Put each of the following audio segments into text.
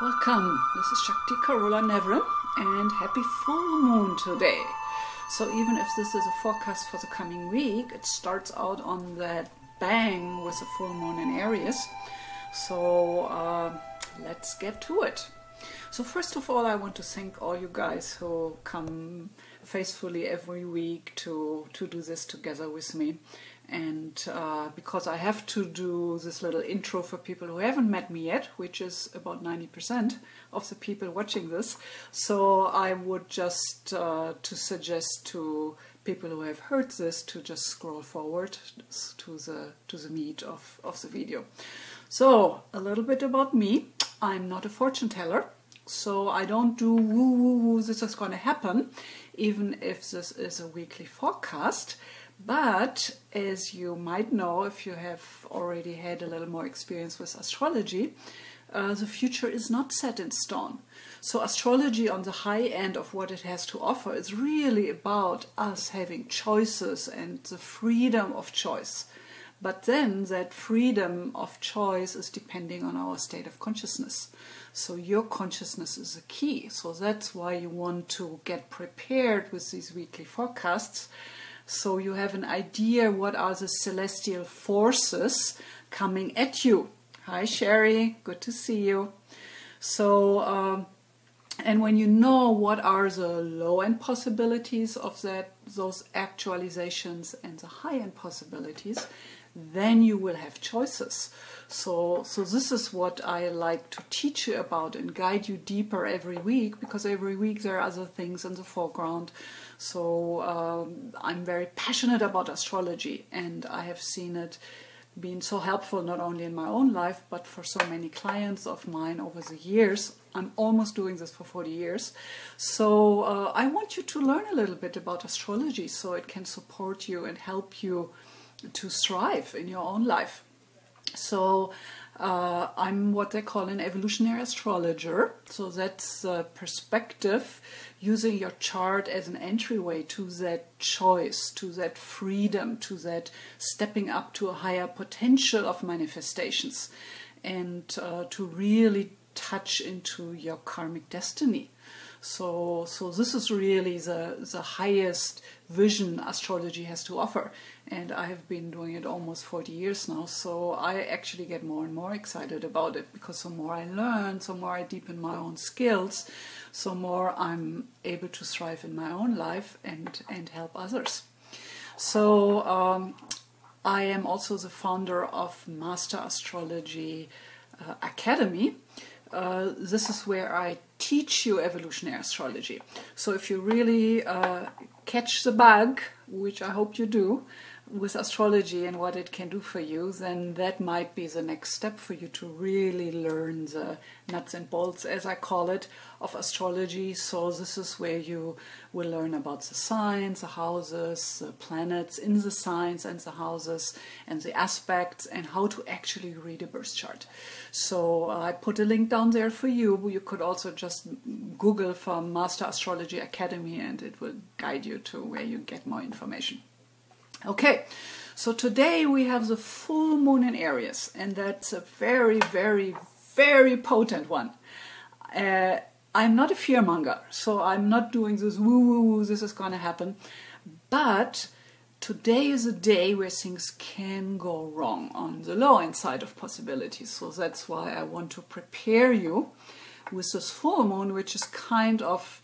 Welcome, this is Shakti Carola Navran and happy full moon today. So even if this is a forecast for the coming week, it starts out on that bang with a full moon in Aries. So let's get to it. So first of all, I want to thank all you guys who come faithfully every week to do this together with me. And because I have to do this little intro for people who haven't met me yet, which is about 90% of the people watching this, so I would just to suggest to people who have heard this to just scroll forward to the meat of the video. So a little bit about me. I'm not a fortune teller, so I don't do woo woo woo, this is going to happen, even if this is a weekly forecast. But as you might know, if you have already had a little more experience with astrology, the future is not set in stone. So astrology on the high end of what it has to offer is really about us having choices and the freedom of choice. But then that freedom of choice is depending on our state of consciousness. So your consciousness is the key. So that's why you want to get prepared with these weekly forecasts. So you have an idea what are the celestial forces coming at you. Hi Sherry, good to see you. So, and when you know what are the low-end possibilities of those actualizations and the high-end possibilities, then you will have choices. So this is what I like to teach you about and guide you deeper every week, because every week there are other things in the foreground. So I'm very passionate about astrology, and I have seen it being so helpful not only in my own life, but for so many clients of mine over the years. I'm almost doing this for 40 years. So I want you to learn a little bit about astrology so it can support you and help you to thrive in your own life. So I'm what they call an evolutionary astrologer. So that's the perspective, using your chart as an entryway to that choice, to that freedom, to that stepping up to a higher potential of manifestations, and to really touch into your karmic destiny. So this is really the highest vision astrology has to offer. And I have been doing it almost 40 years now, so I actually get more and more excited about it, because the more I learn, the more I deepen my own skills, so more I'm able to thrive in my own life and help others. So I am also the founder of Master Astrology Academy. This is where I teach you evolutionary astrology. So if you really catch the bug, which I hope you do, with astrology and what it can do for you, then that might be the next step for you to really learn the nuts and bolts, as I call it, of astrology. So this is where you will learn about the signs, the houses, the planets in the signs and the houses, and the aspects, and how to actually read a birth chart. So I put a link down there for you. You could also just Google for Master Astrology Academy, and it will guide you to where you get more information. Okay, so today we have the full moon in Aries, and that's a very, very, very potent one. I'm not a fearmonger, so I'm not doing this woo woo woo, this is going to happen. But today is a day where things can go wrong on the low end side of possibilities. So that's why I want to prepare you with this full moon, which is kind of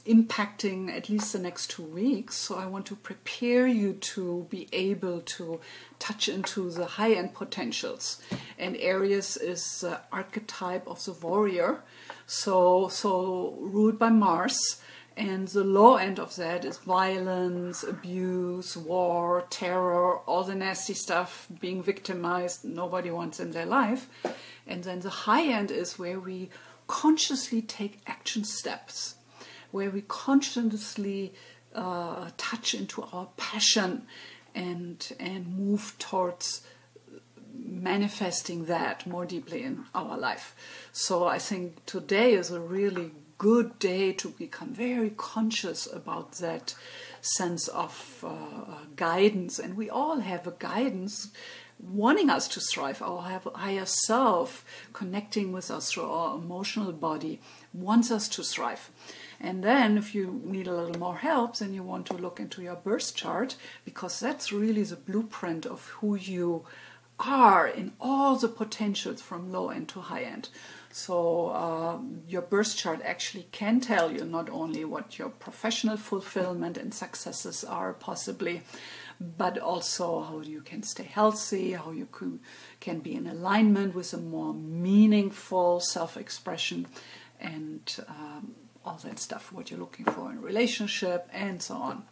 impacting at least the next 2 weeks. So I want to prepare you to be able to touch into the high-end potentials. And Aries is the archetype of the warrior, so ruled by Mars. And the low end of that is violence, abuse, war, terror, all the nasty stuff, being victimized, nobody wants in their life. And then the high end is where we consciously take action steps, where we consciously touch into our passion and move towards manifesting that more deeply in our life. So I think today is a really good day to become very conscious about that sense of guidance, and we all have a guidance wanting us to thrive. Our higher self, connecting with us through our emotional body, wants us to thrive. And then if you need a little more help, then you want to look into your birth chart, because that's really the blueprint of who you are in all the potentials from low end to high end. So your birth chart actually can tell you not only what your professional fulfillment and successes are possibly, but also how you can stay healthy, how you can be in alignment with a more meaningful self-expression, and all that stuff, what you're looking for in a relationship, and so on.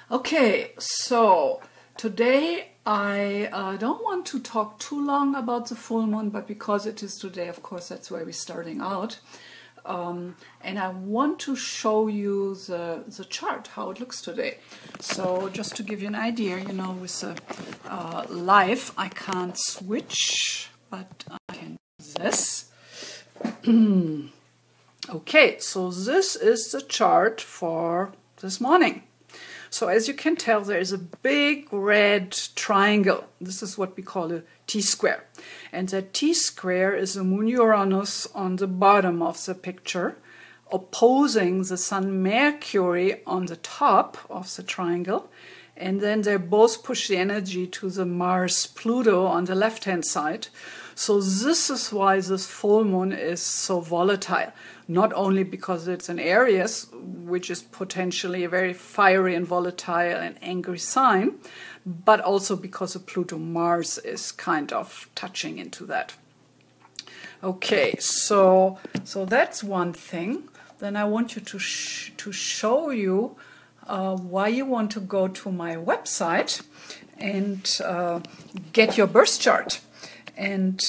Okay, so today I don't want to talk too long about the full moon, but because it is today, of course, that's where we're starting out. And I want to show you the chart, how it looks today. So just to give you an idea, you know, with the live, I can't switch, but I can do this. Okay, so this is the chart for this morning. So as you can tell, there is a big red triangle. This is what we call a T-square. And that T-square is the moon Uranus on the bottom of the picture, opposing the sun Mercury on the top of the triangle. And then they both push the energy to the Mars Pluto on the left-hand side. So this is why this full moon is so volatile. Not only because it's in Aries, which is potentially a very fiery and volatile and angry sign, but also because the Pluto-Mars is kind of touching into that. Okay, so that's one thing. Then I want you to show you why you want to go to my website and get your birth chart. And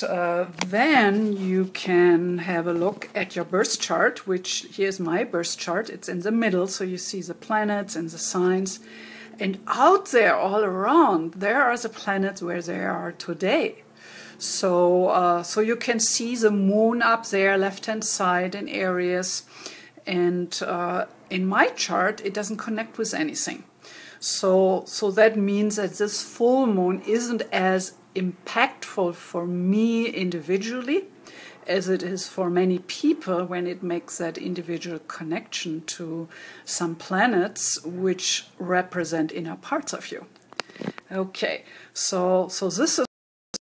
then you can have a look at your birth chart, which here's my birth chart. It's in the middle, so you see the planets and the signs. And out there, all around, there are the planets where they are today. So you can see the moon up there, left-hand side in Aries. And in my chart, it doesn't connect with anything. So that means that this full moon isn't as impactful for me individually as it is for many people when it makes that individual connection to some planets which represent inner parts of you. Okay, so this is,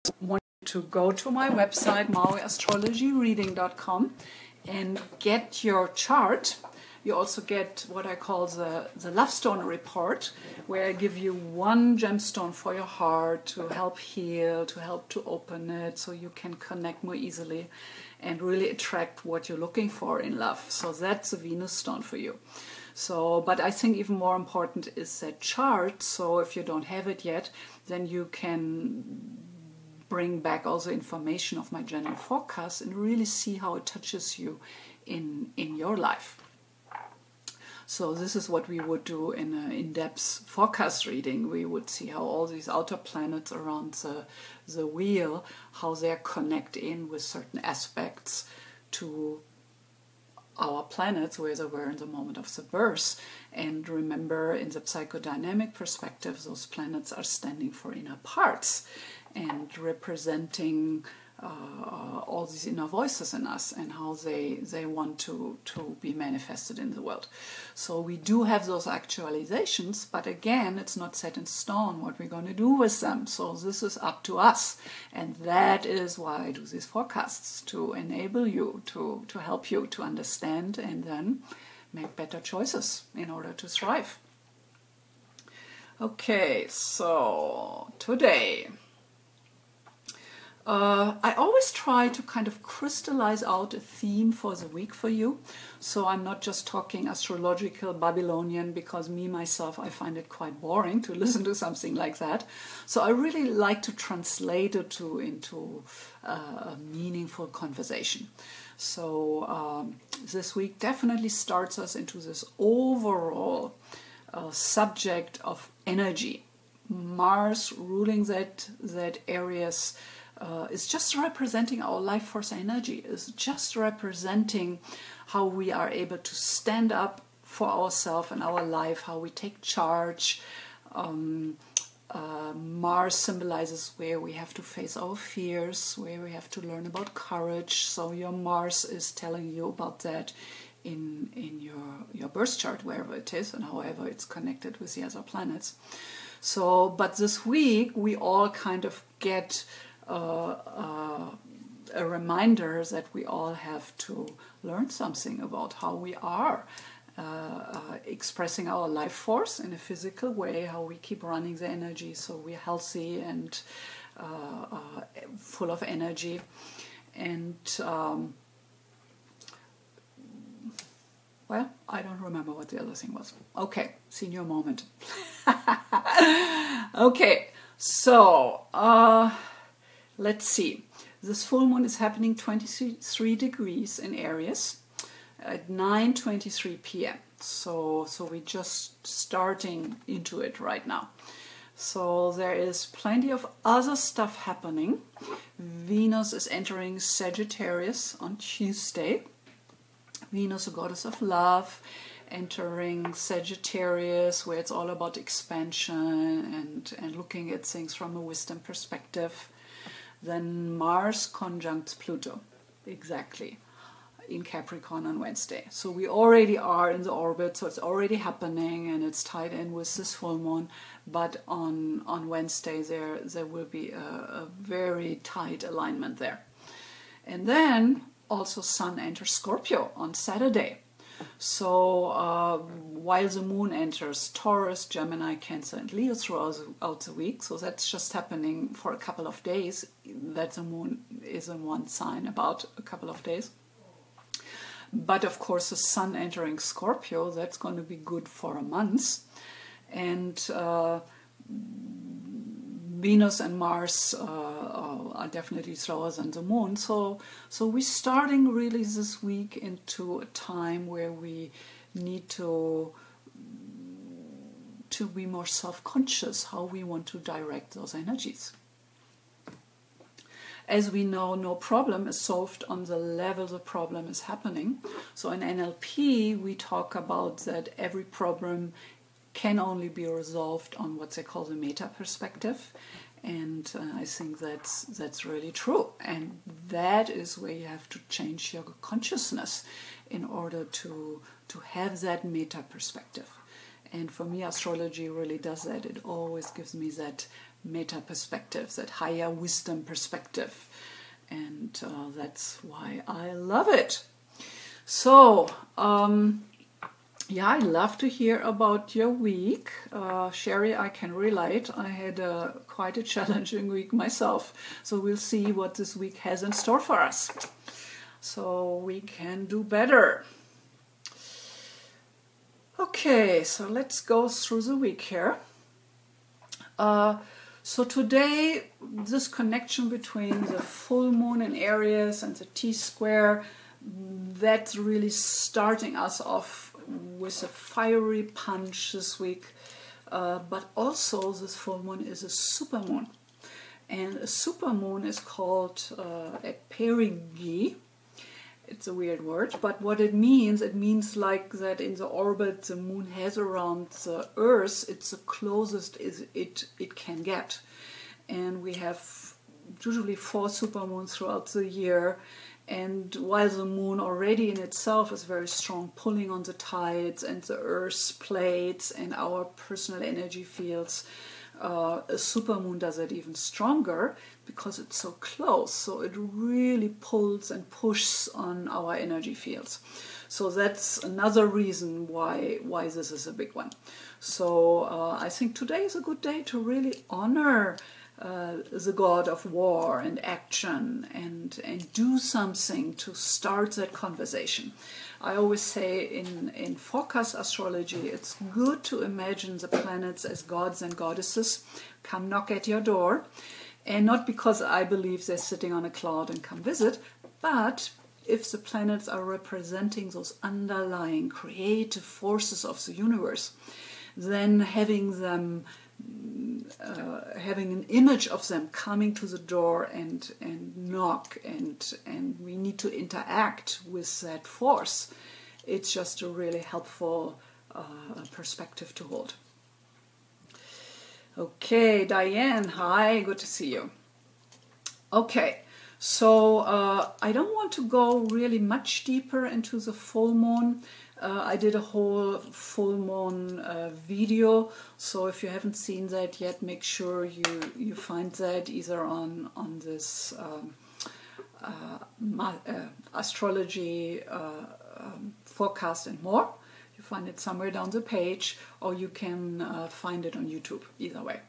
I want you to go to my website, mauiastrologyreading.com, and get your chart. You also get what I call the Love Stone Report, where I give you one gemstone for your heart to help heal, to help to open it, so you can connect more easily and really attract what you're looking for in love. So that's a Venus stone for you. So, but I think even more important is that chart. So if you don't have it yet, then you can bring back all the information of my general forecast and really see how it touches you in your life. So this is what we would do in an in-depth forecast reading. We would see how all these outer planets around the wheel, how they connect in with certain aspects to our planets where they were in the moment of the birth. And remember, in the psychodynamic perspective, those planets are standing for inner parts and representing all these inner voices in us and how they want to be manifested in the world. So we do have those actualizations, but again, it's not set in stone what we're going to do with them. So this is up to us. And that is why I do these forecasts, to enable you, to help you to understand and then make better choices in order to thrive. Okay, so today, I always try to kind of crystallize out a theme for the week for you. So I'm not just talking astrological Babylonian, because myself, I find it quite boring to listen to something like that. So I really like to translate it into a meaningful conversation. So this week definitely starts us into this overall subject of energy. Mars ruling that Aries is just representing our life force energy, is just representing how we are able to stand up for ourselves and our life, how we take charge. Mars symbolizes where we have to face our fears, where we have to learn about courage. So your Mars is telling you about that in your birth chart, wherever it is and however it's connected with the other planets. So, but this week we all kind of get a reminder that we all have to learn something about how we are expressing our life force in a physical way, how we keep running the energy so we're healthy and full of energy. And well, I don't remember what the other thing was. Okay, senior moment. Okay, so let's see. This full moon is happening 23 degrees in Aries at 9:23 p.m. So we're just starting into it right now. So there is plenty of other stuff happening. Venus is entering Sagittarius on Tuesday. Venus, the goddess of love, entering Sagittarius, where it's all about expansion and looking at things from a wisdom perspective. Then Mars conjuncts Pluto, exactly, in Capricorn on Wednesday. So we already are in the orbit, so it's already happening, and it's tied in with this full moon. But on Wednesday there will be a very tight alignment there. And then also Sun enters Scorpio on Saturday. So while the moon enters Taurus, Gemini, Cancer and Leo throughout the week, so that's just happening for a couple of days, that the moon is in one sign about a couple of days. But of course the Sun entering Scorpio, that's going to be good for a month. And Venus and Mars are definitely slower than the moon. So we're starting really this week into a time where we need to be more self-conscious how we want to direct those energies. As we know, no problem is solved on the level the problem is happening. So in NLP, we talk about that every problem can only be resolved on what they call the meta perspective. And I think that's really true. And that is where you have to change your consciousness in order to have that meta perspective. And for me, astrology really does that. It always gives me that meta perspective, that higher wisdom perspective. And that's why I love it. So, yeah, I love to hear about your week. Sherry, I can relate. I had quite a challenging week myself. So we'll see what this week has in store for us. So we can do better. Okay, so let's go through the week here. So today, this connection between the full moon in Aries and the T-square, that's really starting us off with a fiery punch this week. But also, this full moon is a supermoon. And a supermoon is called a perigee. It's a weird word, but what it means like that in the orbit the moon has around the Earth, it's the closest it can get. And we have usually 4 supermoons throughout the year. And while the moon already in itself is very strong, pulling on the tides and the Earth's plates and our personal energy fields, a supermoon does it even stronger because it's so close. So it really pulls and pushes on our energy fields. So that's another reason why this is a big one. So I think today is a good day to really honor the god of war and action and do something to start that conversation. I always say in forecast astrology, it's good to imagine the planets as gods and goddesses come knock at your door. And not because I believe they're sitting on a cloud and come visit, but if the planets are representing those underlying creative forces of the universe, then having them having an image of them coming to the door and knock and we need to interact with that force it's just a really helpful perspective to hold. Okay, Diane, hi, good to see you. Okay, so I don't want to go really much deeper into the full moon. I did a whole full moon video, so if you haven't seen that yet, make sure you find that either on this astrology forecast and more. You find it somewhere down the page, or you can find it on YouTube, either way.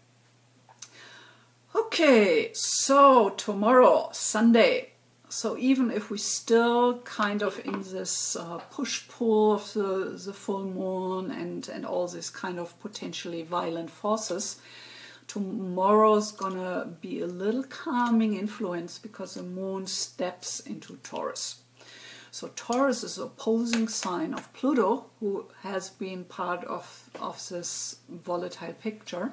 Okay, so tomorrow, Sunday. So even if we still kind of in this push-pull of the full moon and all this kind of potentially violent forces, tomorrow's gonna be a little calming influence because the moon steps into Taurus. So Taurus is the opposing sign of Pluto, who has been part of this volatile picture.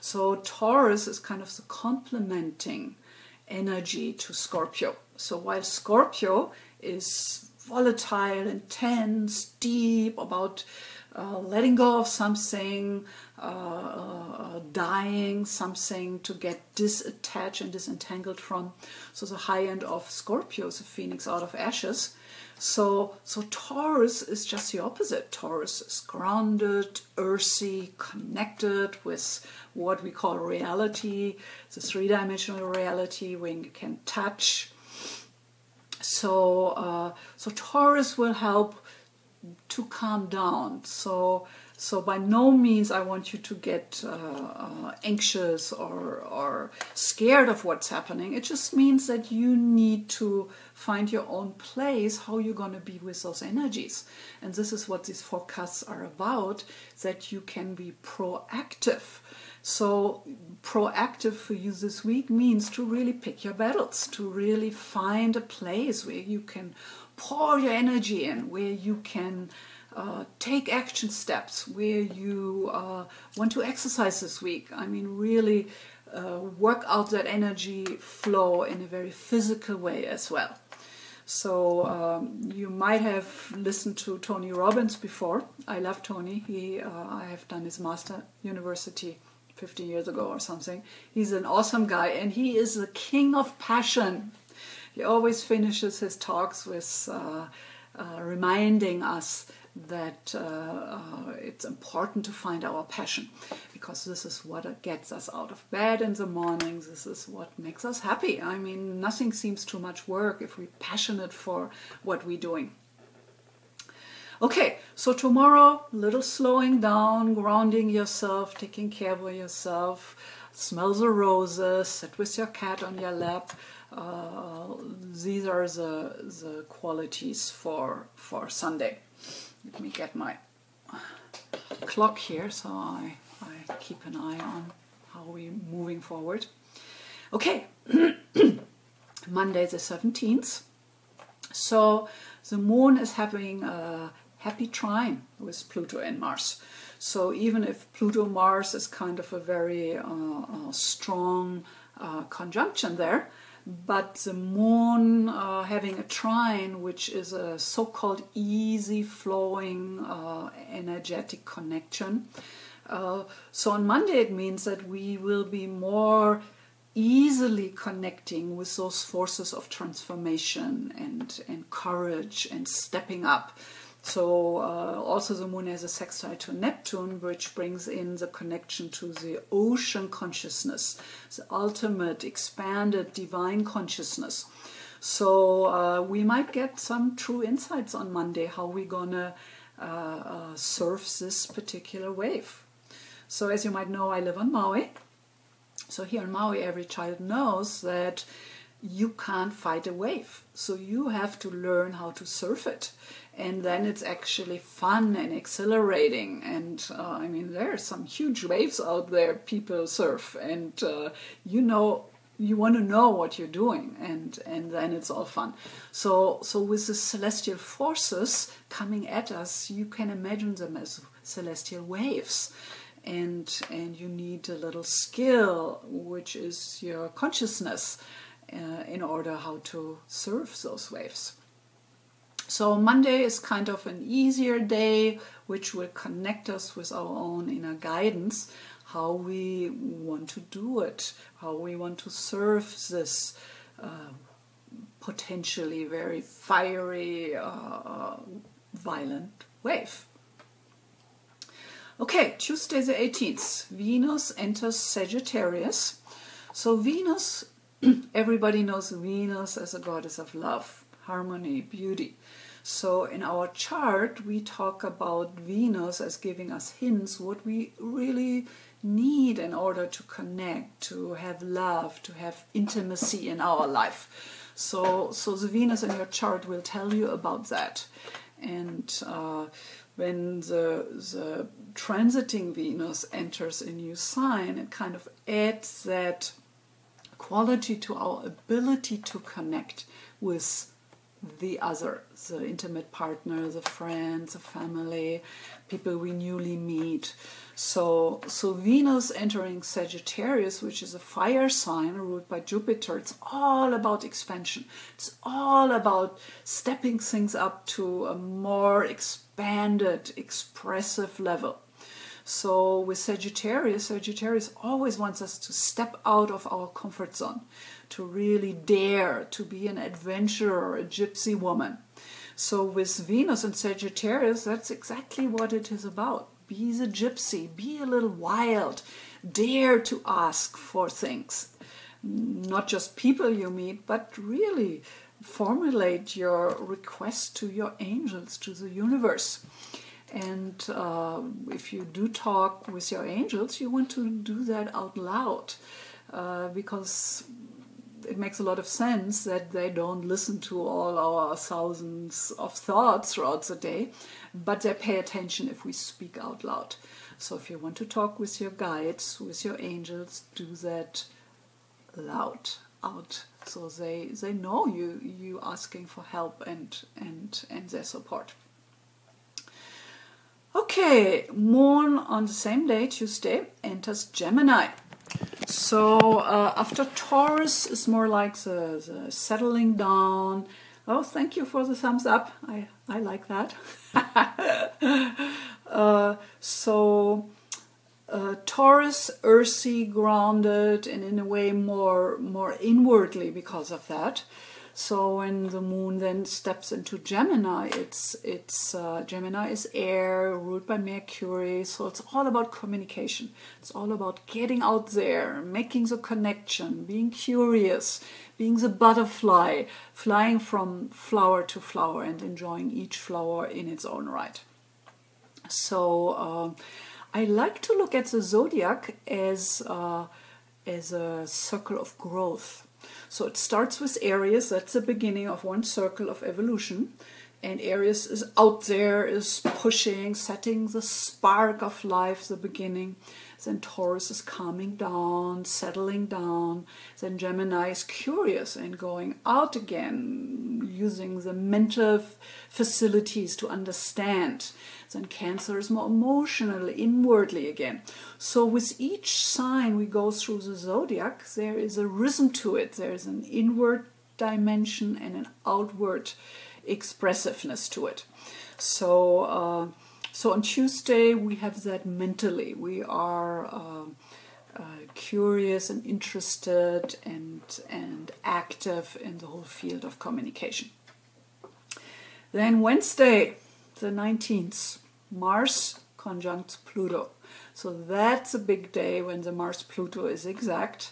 So Taurus is kind of the complementing energy to Scorpio. So while Scorpio is volatile, intense, deep, about letting go of something, dying, something to get disattached and disentangled from. So the high end of Scorpio is a phoenix out of ashes. So Taurus is just the opposite. Taurus is grounded, earthy, connected with what we call reality, the three-dimensional reality where you can touch. So Taurus will help to calm down. So by no means I want you to get anxious or scared of what's happening. It just means that you need to find your own place, how you're going to be with those energies. And this is what these forecasts are about, that you can be proactive. So proactive for you this week means to really pick your battles, to really find a place where you can pour your energy in, where you can take action steps, where you want to exercise this week. I mean, really work out that energy flow in a very physical way as well. So you might have listened to Tony Robbins before. I love Tony. I have done his master university 15 years ago or something. He's an awesome guy, and he is the king of passion. He always finishes his talks with reminding us that it's important to find our passion, because this is what gets us out of bed in the mornings. This is what makes us happy. I mean, nothing seems too much work if we're passionate for what we're doing. Okay, so tomorrow, little slowing down, grounding yourself, taking care of yourself, smell the roses, sit with your cat on your lap. These are the qualities for Sunday. Let me get my clock here so I keep an eye on how we're moving forward. Okay, Monday the 17th. So the moon is having a happy trine with Pluto and Mars. So even if Pluto-Mars is kind of a very strong conjunction there, but the moon having a trine, which is a so-called easy flowing energetic connection. So on Monday it means that we will be more easily connecting with those forces of transformation and courage and stepping up. So also the moon has a sextile to Neptune, which brings in the connection to the ocean consciousness, the ultimate expanded divine consciousness. So we might get some true insights on Monday, how we're gonna surf this particular wave. So as you might know, I live on Maui. So here in Maui, every child knows that you can't fight a wave. So you have to learn how to surf it. And then it's actually fun and exhilarating. And I mean, there are some huge waves out there people surf. And you want to know what you're doing. And then it's all fun. So with the celestial forces coming at us, you can imagine them as celestial waves. And you need a little skill, which is your consciousness, in order how to surf those waves. So Monday is kind of an easier day, which will connect us with our own inner guidance, how we want to do it, how we want to serve this potentially very fiery, violent wave. Okay, Tuesday the 18th, Venus enters Sagittarius. So Venus, everybody knows Venus as a goddess of love, harmony, beauty. So in our chart, we talk about Venus as giving us hints what we really need in order to connect, to have love, to have intimacy in our life. So the Venus in your chart will tell you about that. And when the transiting Venus enters a new sign, it kind of adds that quality to our ability to connect with the other, the intimate partner, the friends, the family, people we newly meet. So Venus entering Sagittarius, which is a fire sign ruled by Jupiter, it's all about expansion. It's all about stepping things up to a more expanded, expressive level. So with Sagittarius always wants us to step out of our comfort zone, to really dare, to be an adventurer, a gypsy woman. So with Venus and Sagittarius, that's exactly what it is about. Be the gypsy, be a little wild, dare to ask for things. Not just people you meet, but really formulate your request to your angels, to the universe. And if you do talk with your angels, you want to do that out loud, because it makes a lot of sense that they don't listen to all our thousands of thoughts throughout the day, but they pay attention if we speak out loud. So if you want to talk with your guides, with your angels, do that loud, out, so they know you asking for help and their support. Okay, Moon on the same day, Tuesday, enters Gemini. So after Taurus is more like the settling down. Oh, thank you for the thumbs up. I like that. Taurus, earthy, grounded, and in a way more inwardly because of that. So when the moon then steps into Gemini, Gemini is air, ruled by Mercury, so it's all about communication. It's all about getting out there, making the connection, being curious, being the butterfly, flying from flower to flower and enjoying each flower in its own right. So I like to look at the zodiac as a circle of growth. So it starts with Aries, that's the beginning of one circle of evolution. And Aries is out there, is pushing, setting the spark of life, the beginning. Then Taurus is calming down, settling down. Then Gemini is curious and going out again, using the mental facilities to understand. Then Cancer is more emotional, inwardly again. So with each sign we go through the zodiac, there is a rhythm to it. There is an inward dimension and an outward expressiveness to it. So on Tuesday we have that mentally. We are curious and interested and active in the whole field of communication. Then Wednesday, the 19th, Mars conjunct Pluto. So that's a big day when the Mars-Pluto is exact.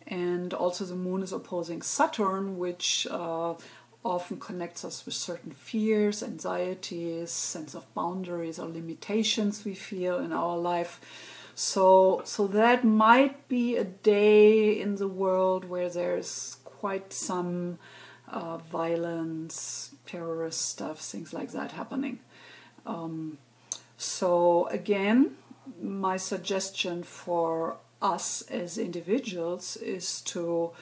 And also the moon is opposing Saturn, which often connects us with certain fears, anxieties, sense of boundaries or limitations we feel in our life. So that might be a day in the world where there's quite some violence, terrorist stuff, things like that happening. So again, my suggestion for us as individuals is to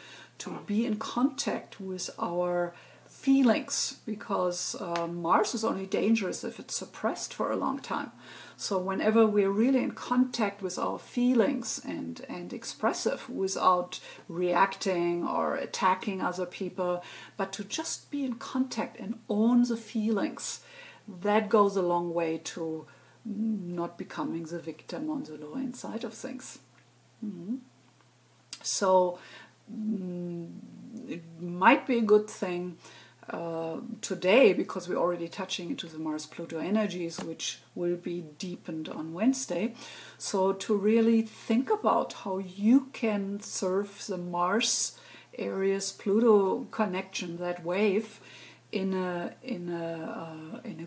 be in contact with our feelings, because Mars is only dangerous if it's suppressed for a long time. So whenever we're really in contact with our feelings and expressive without reacting or attacking other people, but to just be in contact and own the feelings, that goes a long way to not becoming the victim on the lower inside of things. So it might be a good thing today, because we're already touching into the Mars-Pluto energies, which will be deepened on Wednesday. So to really think about how you can serve the Mars Aries Pluto connection, that wave, in a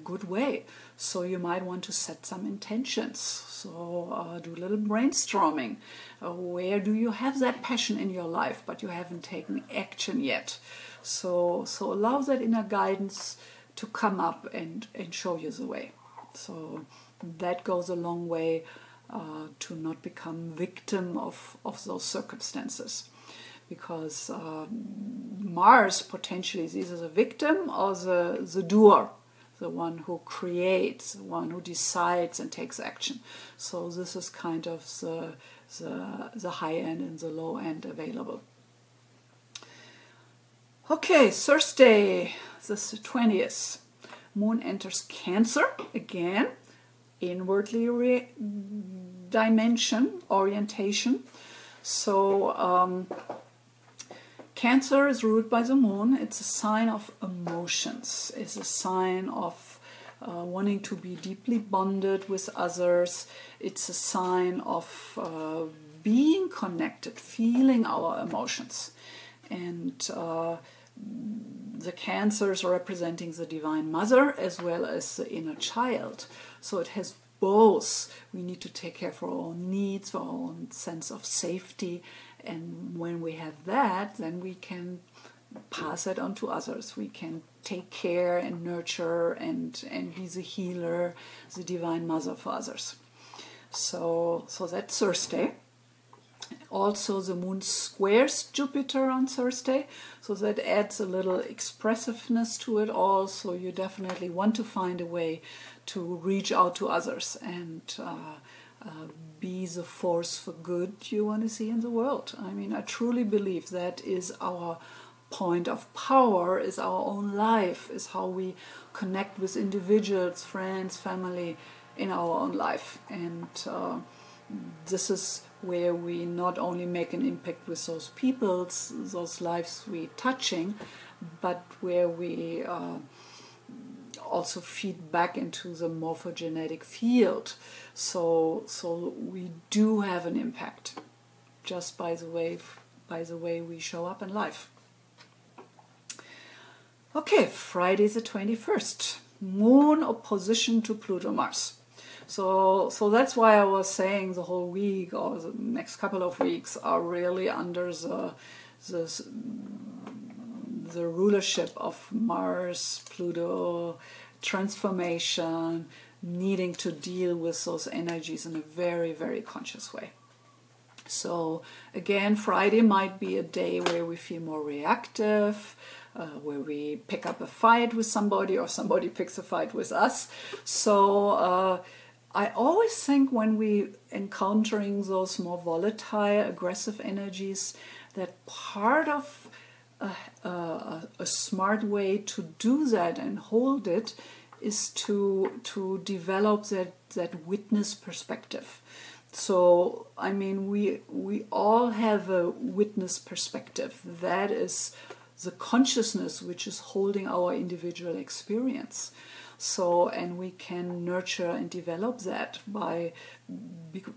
good way. So you might want to set some intentions. So do a little brainstorming. Where do you have that passion in your life, but you haven't taken action yet? So allow that inner guidance to come up and show you the way. So that goes a long way to not become victim of those circumstances. Because Mars potentially is either the victim or the doer, the one who creates, the one who decides and takes action. So this is kind of the high end and the low end available. Okay, Thursday, this is the 20th. Moon enters Cancer again, inwardly dimension, orientation. So Cancer is ruled by the moon. It's a sign of emotions. It's a sign of wanting to be deeply bonded with others. It's a sign of being connected, feeling our emotions. And the Cancers are representing the Divine Mother as well as the inner child. So it has both. We need to take care for our own needs, for our own sense of safety. And when we have that, then we can pass it on to others. We can take care and nurture and be the healer, the Divine Mother for others. So that's Thursday. Also, the moon squares Jupiter on Thursday, so that adds a little expressiveness to it all. So you definitely want to find a way to reach out to others and be the force for good you want to see in the world. I mean, I truly believe that is our point of power, is our own life, is how we connect with individuals, friends, family in our own life. And this is where we not only make an impact with those peoples, those lives we're touching, but where we also feed back into the morphogenetic field. So we do have an impact just by the way we show up in life. Okay, Friday the 21st, Moon opposition to Pluto Mars. So that's why I was saying the whole week or the next couple of weeks are really under the rulership of Mars, Pluto, transformation, needing to deal with those energies in a very, very conscious way. So again, Friday might be a day where we feel more reactive, where we pick up a fight with somebody or somebody picks a fight with us. So I always think when we encountering those more volatile, aggressive energies, that part of a smart way to do that and hold it is to develop that witness perspective. So, I mean, we all have a witness perspective. That is the consciousness which is holding our individual experience. So, and we can nurture and develop that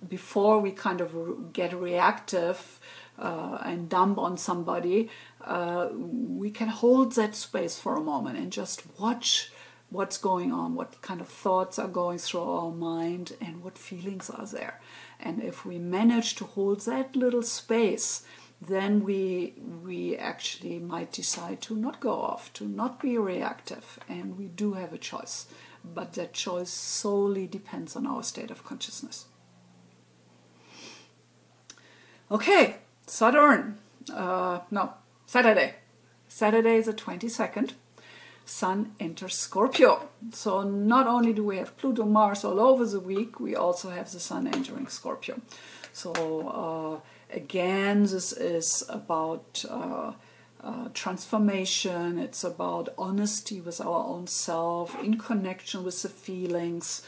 before we kind of get reactive and dump on somebody, we can hold that space for a moment and just watch what's going on, what kind of thoughts are going through our mind and what feelings are there. And if we manage to hold that little space, then we actually might decide to not go off, to not be reactive, and we do have a choice. But that choice solely depends on our state of consciousness. Okay, Saturday. Saturday is the 22nd. Sun enters Scorpio. So not only do we have Pluto, Mars all over the week, we also have the Sun entering Scorpio. So again, this is about transformation. It's about honesty with our own self, in connection with the feelings.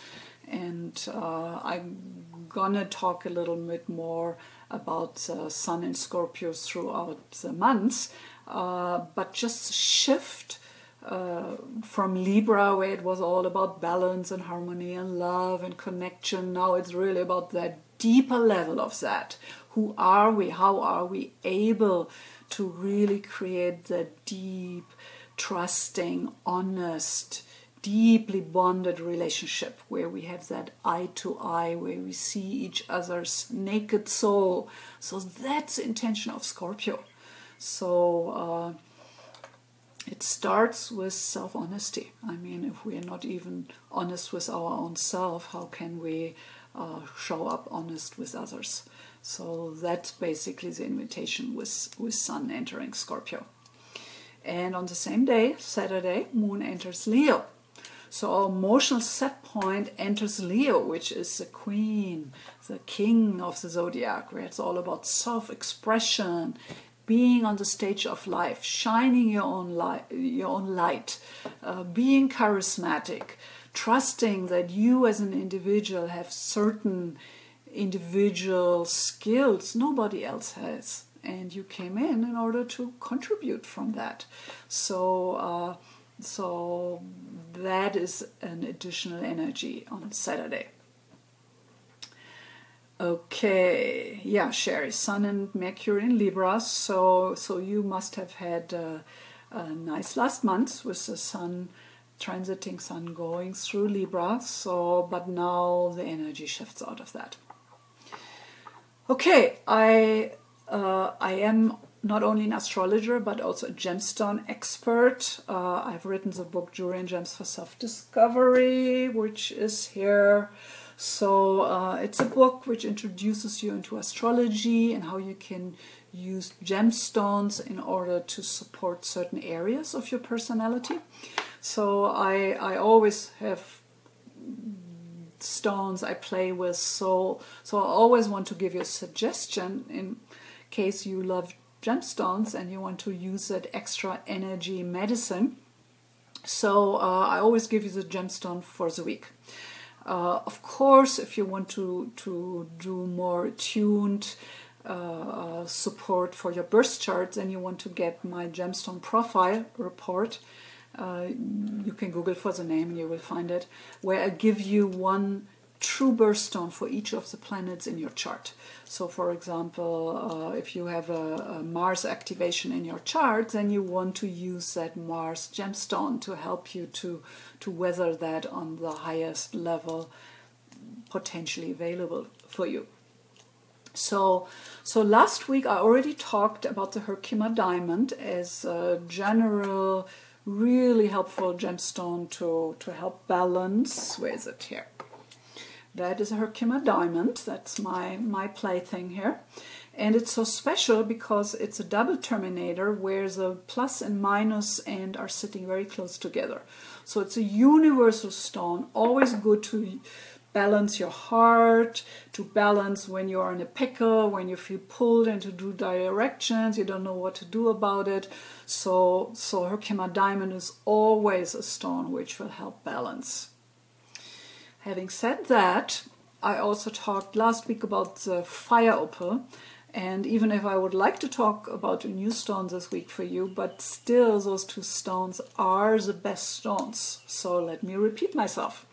And I'm gonna talk a little bit more about Sun in Scorpio throughout the months, but just shift from Libra, where it was all about balance and harmony and love and connection. Now it's really about that deeper level of that. Who are we? How are we able to really create that deep, trusting, honest, deeply bonded relationship where we have that eye to eye, where we see each other's naked soul? So that's the intention of Scorpio. So it starts with self-honesty. I mean, if we are not even honest with our own self, how can we show up honest with others? So that's basically the invitation with Sun entering Scorpio. And on the same day, Saturday, Moon enters Leo. So our emotional set point enters Leo, which is the queen, the king of the zodiac, where it's all about self-expression, being on the stage of life, shining your own light, being charismatic, trusting that you as an individual have certain individual skills nobody else has, and you came in order to contribute from that. So that is an additional energy on Saturday. Okay, yeah, Sherry, Sun and Mercury in Libra, so you must have had a nice last month with the Sun transiting, Sun going through Libra, but now the energy shifts out of that. Okay, I am not only an astrologer but also a gemstone expert. I've written the book Jewelry and Gems for Self-Discovery, which is here. So it's a book which introduces you into astrology and how you can use gemstones in order to support certain areas of your personality. So I always have stones I play with, so I always want to give you a suggestion in case you love gemstones and you want to use that extra energy medicine. So I always give you the gemstone for the week. Of course, if you want to do more tuned support for your birth chart, then you want to get my gemstone profile report. You can Google for the name and you will find it, where I give you one true birthstone for each of the planets in your chart. So for example, if you have a Mars activation in your chart, then you want to use that Mars gemstone to help you to weather that on the highest level potentially available for you. So last week I already talked about the Herkimer diamond as a general, really helpful gemstone to help balance. Where is it here? That is a Herkimer diamond. That's my plaything here. And it's so special because it's a double terminator where the plus and minus end are sitting very close together. So it's a universal stone, always good to balance your heart, to balance when you're in a pickle, when you feel pulled into two directions, you don't know what to do about it. So Herkimer diamond is always a stone which will help balance. Having said that, I also talked last week about the fire opal, and even if I would like to talk about a new stone this week for you, but still those two stones are the best stones. So let me repeat myself.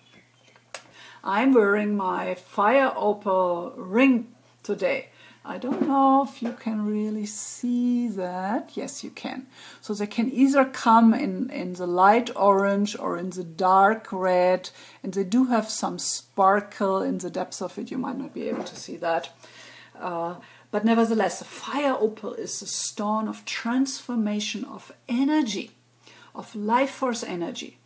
I'm wearing my fire opal ring today. I don't know if you can really see that. Yes, you can. So they can either come in the light orange or in the dark red, and they do have some sparkle in the depths of it. You might not be able to see that. But nevertheless, the fire opal is a stone of transformation of energy, of life force energy.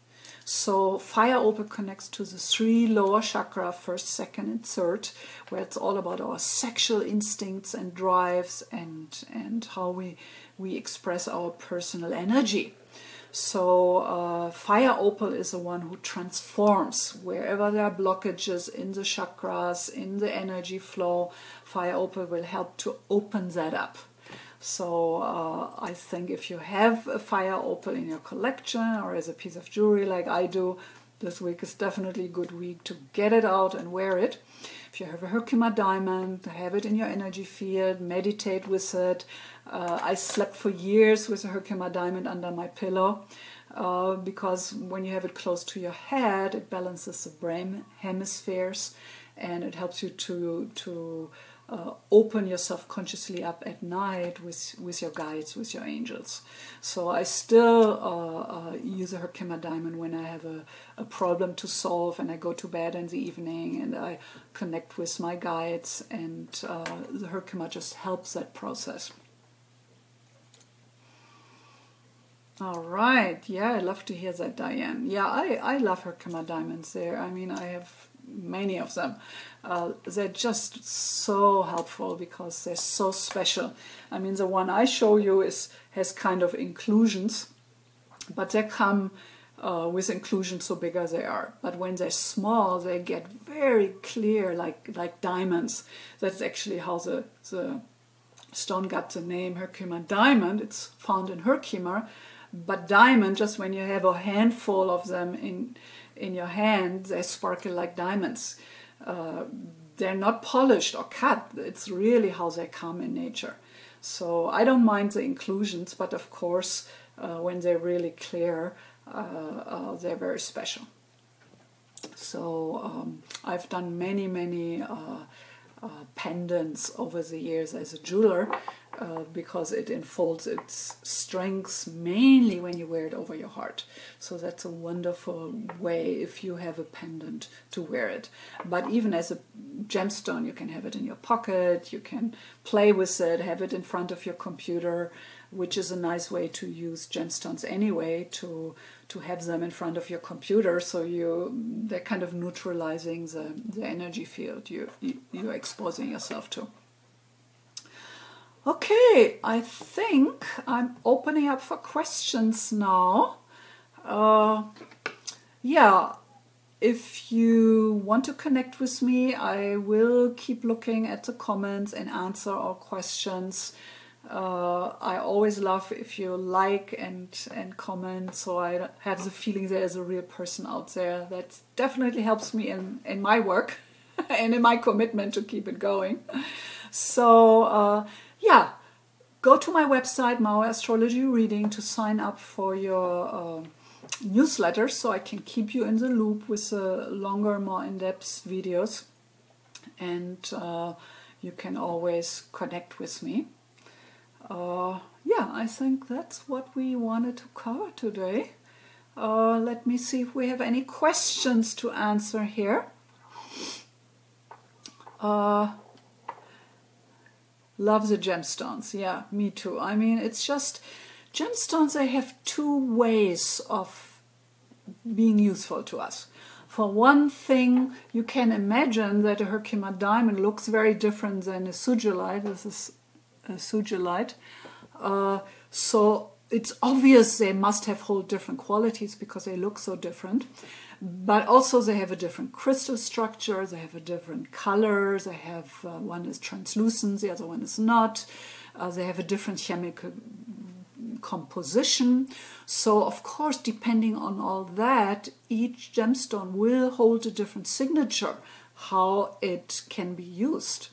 So fire opal connects to the three lower chakra, first, second, and third, where it's all about our sexual instincts and drives and how we express our personal energy. So fire opal is the one who transforms. Wherever there are blockages in the chakras, in the energy flow, fire opal will help to open that up. So I think if you have a fire opal in your collection or as a piece of jewelry like I do, this week is definitely a good week to get it out and wear it. If you have a Herkimer diamond, have it in your energy field, meditate with it. I slept for years with a Herkimer diamond under my pillow because when you have it close to your head, it balances the brain hemispheres and it helps you to open yourself consciously up at night with your guides, with your angels. So I still use a Herkimer diamond when I have a problem to solve and I go to bed in the evening and I connect with my guides, and the Herkimer just helps that process. All right, yeah, I love to hear that, Diane. Yeah, I love Herkimer diamonds there. I mean, I have many of them. They're just so helpful because they're so special. I mean, the one I show you has kind of inclusions, but they come with inclusions so big as they are. But when they're small, they get very clear, like diamonds. That's actually how the stone got the name Herkimer diamond. It's found in Herkimer. But diamond, just when you have a handful of them in your hand, they sparkle like diamonds. They're not polished or cut. It's really how they come in nature. So I don't mind the inclusions, but of course, when they're really clear, they're very special. So I've done many pendants over the years as a jeweler because it unfolds its strengths mainly when you wear it over your heart. So that's a wonderful way if you have a pendant to wear it. But even as a gemstone, you can have it in your pocket, you can play with it, have it in front of your computer, which is a nice way to use gemstones anyway, to have them in front of your computer, so they're kind of neutralizing the energy field you're exposing yourself to. Okay, I think I'm opening up for questions now. Yeah, if you want to connect with me, I will keep looking at the comments and answer all questions. I always love if you like and comment, so I have the feeling there is a real person out there. That definitely helps me in my work and in my commitment to keep it going. So yeah, go to my website, Mauer Astrology Reading, to sign up for your newsletter so I can keep you in the loop with longer, more in-depth videos. And you can always connect with me. Yeah, I think that's what we wanted to cover today. Let me see if we have any questions to answer here. Love the gemstones. Yeah, me too. I mean, it's just gemstones, they have two ways of being useful to us. For one thing, you can imagine that a Herkimer diamond looks very different than a sugilite. This is a sugilite. So it's obvious they must have whole different qualities because they look so different. But also they have a different crystal structure, they have a different color, they have one is translucent, the other one is not. They have a different chemical composition. So of course, depending on all that, each gemstone will hold a different signature, how it can be used.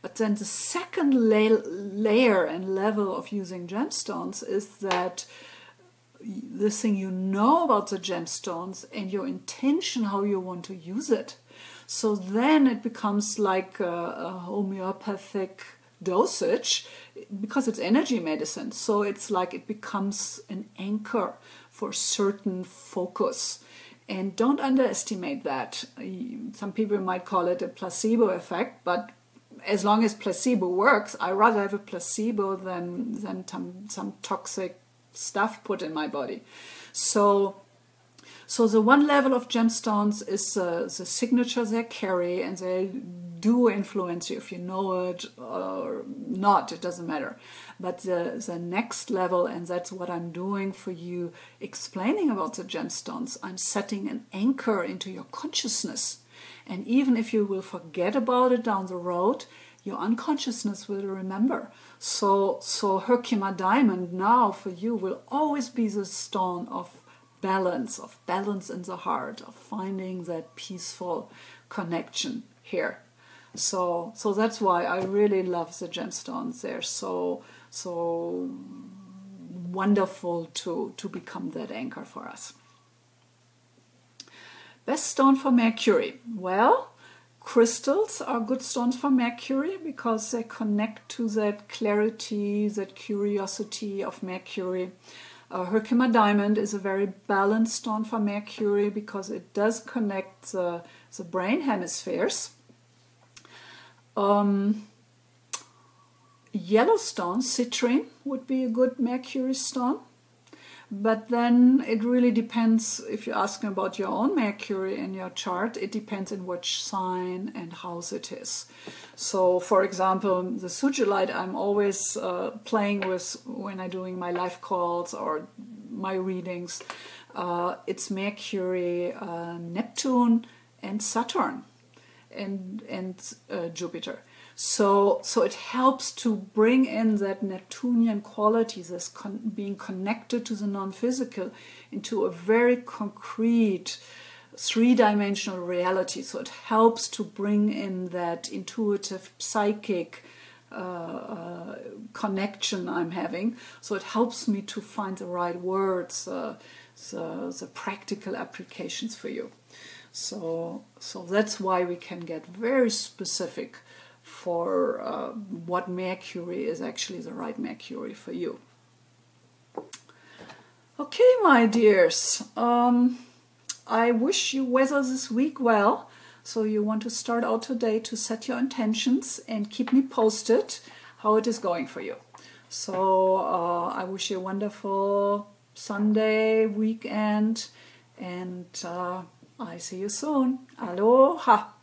But then the second layer and level of using gemstones is that the thing you know about the gemstones and your intention how you want to use it. So then it becomes like a homeopathic dosage because it's energy medicine. So it's like it becomes an anchor for certain focus. And don't underestimate that. Some people might call it a placebo effect, but as long as placebo works, I rather have a placebo than some toxic stuff put in my body. So the one level of gemstones is the signature they carry, and they do influence you if you know it or not, it doesn't matter. But the next level, and that's what I'm doing for you, explaining about the gemstones, I'm setting an anchor into your consciousness. And even if you will forget about it down the road, your unconsciousness will remember. So Herkimer diamond now for you will always be the stone of balance in the heart, of finding that peaceful connection here. So that's why I really love the gemstones. They're so wonderful to become that anchor for us. Best stone for Mercury. Well, crystals are good stones for Mercury because they connect to that clarity, that curiosity of Mercury. Herkimer diamond is a very balanced stone for Mercury because it does connect the brain hemispheres. Yellowstone, citrine, would be a good Mercury stone. But then it really depends, if you're asking about your own Mercury in your chart, it depends in which sign and house it is. So, for example, the sugilite I'm always playing with when I'm doing my live calls or my readings. It's Mercury, Neptune, and Saturn, and Jupiter. So it helps to bring in that Neptunian quality, this being connected to the non-physical, into a very concrete three-dimensional reality. So it helps to bring in that intuitive, psychic connection I'm having. So it helps me to find the right words, the practical applications for you. So that's why we can get very specific for what Mercury is actually the right Mercury for you. Okay, my dears, I wish you weather this week well. So you want to start out today to set your intentions and keep me posted how it is going for you. So I wish you a wonderful Sunday, weekend, and I see you soon. Aloha!